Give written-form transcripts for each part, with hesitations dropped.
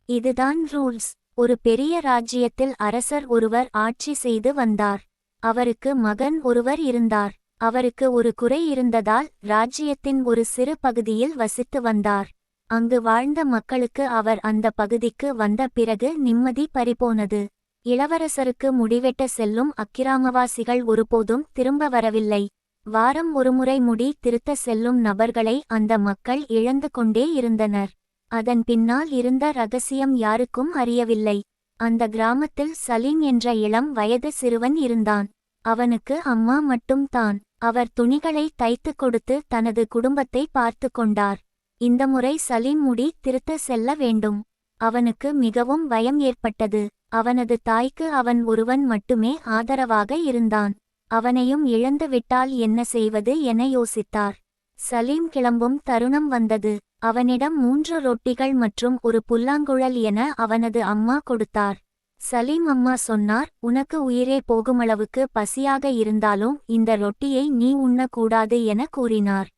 இதுதான் ரூல்ஸ். ஒரு பெரிய ராஜ்யத்தில் அரசர் ஒருவர் ஆட்சி செய்து வந்தார். அவருக்கு மகன் ஒருவர் இருந்தார். அவருக்கு ஒரு குறை இருந்ததால் ராஜ்யத்தின் ஒரு சிறு பகுதியில் வசித்து வந்தார். அங்கு வாழ்ந்த மக்களுக்கு அவர் அந்த பகுதிக்கு வந்த பிறகு நிம்மதி பறிபோனது. இளவரசருக்கு முடிவெட்ட செல்லும் அக்கிராமவாசிகள் ஒருபோதும் திரும்ப வரவில்லை. வாரம் ஒருமுறை முடி திருத்த செல்லும் நபர்களை அந்த மக்கள் இழந்து கொண்டே இருந்தனர். அதன் பின்னால் இருந்த ரகசியம் யாருக்கும் அறியவில்லை. அந்த கிராமத்தில் சலீம் என்ற இளம் வயது சிறுவன் இருந்தான். அவனுக்கு அம்மா மட்டும் தான். அவர் துணிகளை தைத்து கொடுத்து தனது குடும்பத்தை பார்த்து கொண்டார். இந்த முறை சலீம் முடி திருத்த செல்ல வேண்டும். அவனுக்கு மிகவும் பயம் ஏற்பட்டது. அவனது தாய்க்கு அவன் ஒருவன் மட்டுமே ஆதரவாக இருந்தான். அவனையும் இழந்து விட்டால் என்ன செய்வது என யோசித்தார். சலீம் கிளம்பும் தருணம் வந்தது. அவனிடம் 3 ரொட்டிகள் மற்றும் ஒரு புல்லாங்குழல் என அவனது அம்மா கொடுத்தார். சலீம் அம்மா சொன்னார், உனக்கு உயிரே போகுமளவுக்கு பசியாக இருந்தாலும் இந்த ரொட்டியை நீ உண்ணக்கூடாது என கூறினார்.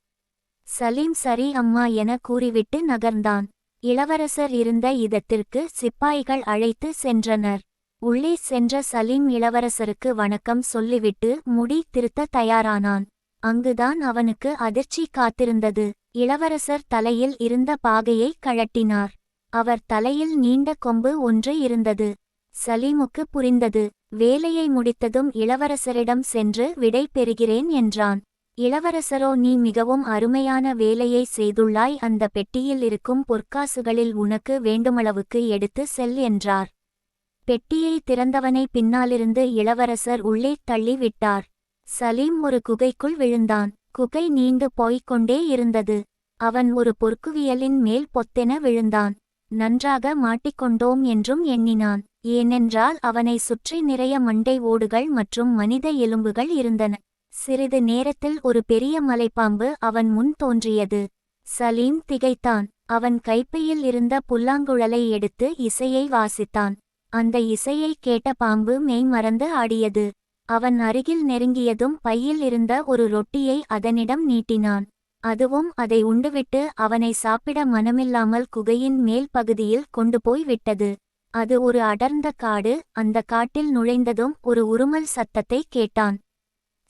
சலீம் சரி அம்மா என கூறிவிட்டு நகர்ந்தான். இளவரசர் இருந்த இடத்திற்கு சிப்பாய்கள் அழைத்து சென்றனர். உள்ளே சென்ற சலீம் இளவரசருக்கு வணக்கம் சொல்லிவிட்டு முடி திருத்த தயாரானான். அங்குதான் அவனுக்கு அதிர்ச்சி காத்திருந்தது. இளவரசர் தலையில் இருந்த பாகையை கழட்டினார். அவர் தலையில் நீண்ட கொம்பு ஒன்று இருந்தது. சலீமுக்கு புரிந்தது. வேலையை முடித்ததும் இளவரசரிடம் சென்று விடை பெறுகிறேன் என்றான். இளவரசரோ நீ மிகவும் அருமையான வேலையை செய்துள்ளாய், அந்த பெட்டியில் இருக்கும் பொற்காசுகளில் உனக்கு வேண்டுமளவுக்கு எடுத்து செல் என்றார். பெட்டியை திறந்தவனை பின்னாலிருந்து இளவரசர் உள்ளே தள்ளி விட்டார். சலீம் ஒரு குகைக்குள் விழுந்தான். குகை நீண்டு போய்க் கொண்டே இருந்தது. அவன் ஒரு பொற்குவியலின் மேல் பொத்தென விழுந்தான். நன்றாக மாட்டிக்கொண்டோம் என்றும் எண்ணினான். ஏனென்றால் அவனை சுற்றி நிறைய மண்டை ஓடுகள் மற்றும் மனித எலும்புகள் இருந்தன. சிறிது நேரத்தில் ஒரு பெரிய மலைப்பாம்பு அவன் முன் தோன்றியது. சலீம் திகைத்தான். அவன் கைப்பையில் இருந்த புல்லாங்குழலை எடுத்து இசையை வாசித்தான். அந்த இசையை கேட்ட பாம்பு மெய் மறந்து ஆடியது. அவன் அருகில் நெருங்கியதும் பையில் இருந்த ஒரு ரொட்டியை அதனிடம் நீட்டினான். அதுவும் அதை உண்டுவிட்டு அவனை சாப்பிட மனமில்லாமல் குகையின் மேல் பகுதியில் கொண்டு போய் விட்டது. அது ஒரு அடர்ந்த காடு. அந்த காட்டில் நுழைந்ததும் ஒரு உருமல் சத்தத்தை கேட்டான்.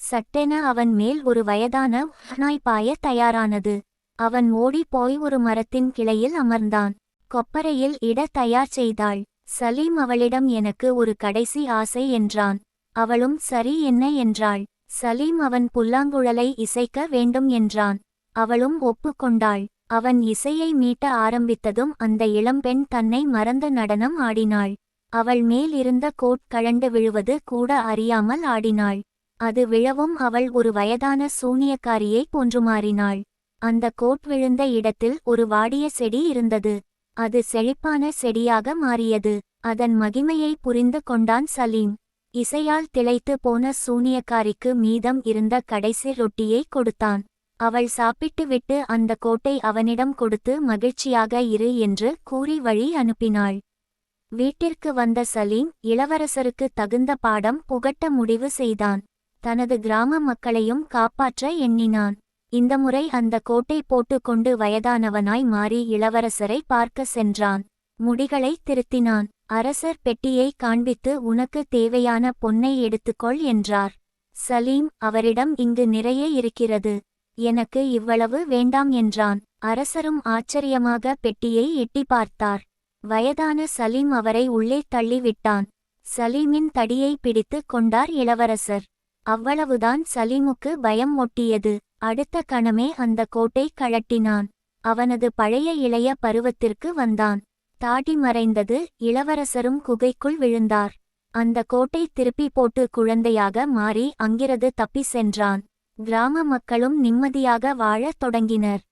சட்டென அவன் மேல் ஒரு வயதான நாய் பாய தயாரானது. அவன் ஓடி போய் ஒரு மரத்தின் கிளையில் அமர்ந்தான். கொப்பரையில் இட தயார் செய்தாள். சலீம் அவளிடம் எனக்கு ஒரு கடைசி ஆசை என்றான். அவளும் சரி என்ன என்றாள். சலீம் அவன் புல்லாங்குழலை இசைக்க வேண்டும் என்றான். அவளும் ஒப்புக்கொண்டாள். அவன் இசையை மீட்ட ஆரம்பித்ததும் அந்த இளம்பெண் தன்னை மறந்து நடனம் ஆடினாள். அவள் மேல் இருந்த கோட் கழண்டு விழுவது கூட அறியாமல் ஆடினாள். அது விழவும் அவள் ஒரு வயதான சூனியக்காரியை போன்று மாறினாள். அந்த கோட் விழுந்த இடத்தில் ஒரு வாடிய செடி இருந்தது. அது செழிப்பான செடியாக மாறியது. அதன் மகிமையை புரிந்து கொண்டான் சலீம். இசையால் திளைத்து போன சூனியக்காரிக்கு மீதம் இருந்த கடைசி ரொட்டியை கொடுத்தான். அவள் சாப்பிட்டுவிட்டு அந்த கோட்டை அவனிடம் கொடுத்து மகிழ்ச்சியாக இரு என்று கூறி வழி அனுப்பினாள். வீட்டிற்கு வந்த சலீம் இளவரசருக்கு தகுந்த பாடம் புகட்ட முடிவு செய்தான். தனது கிராம மக்களையும் காப்பாற்ற எண்ணினான். இந்த முறை அந்த கோட்டை போட்டுக்கொண்டு வயதானவனாய் மாறி இளவரசரை பார்க்க சென்றான். முடிகளை திருத்தினான். அரசர் பெட்டியை காண்பித்து உனக்கு தேவையான பொன்னை எடுத்துக்கொள் என்றார். சலீம் அவரிடம் இங்கு நிறைய இருக்கிறது, எனக்கு இவ்வளவு வேண்டாம் என்றான். அரசரும் ஆச்சரியமாக பெட்டியை எட்டி பார்த்தார். வயதான சலீம் அவரை உள்ளே தள்ளிவிட்டான். சலீமின் தடியை பிடித்து கொண்டார் இளவரசர். அவ்வளவுதான். சலீமுக்கு பயம் ஒட்டியது. அடுத்த கணமே அந்த கோட்டை கழட்டினான். அவனது பழைய இளைய பருவத்திற்கு வந்தான். தாடி மறைந்தது. இளவரசரும் குகைக்குள் விழுந்தார். அந்த கோட்டை திருப்பி போட்டு குழந்தையாக மாறி அங்கிருந்து தப்பி சென்றான். கிராம மக்களும் நிம்மதியாக வாழத் தொடங்கினர்.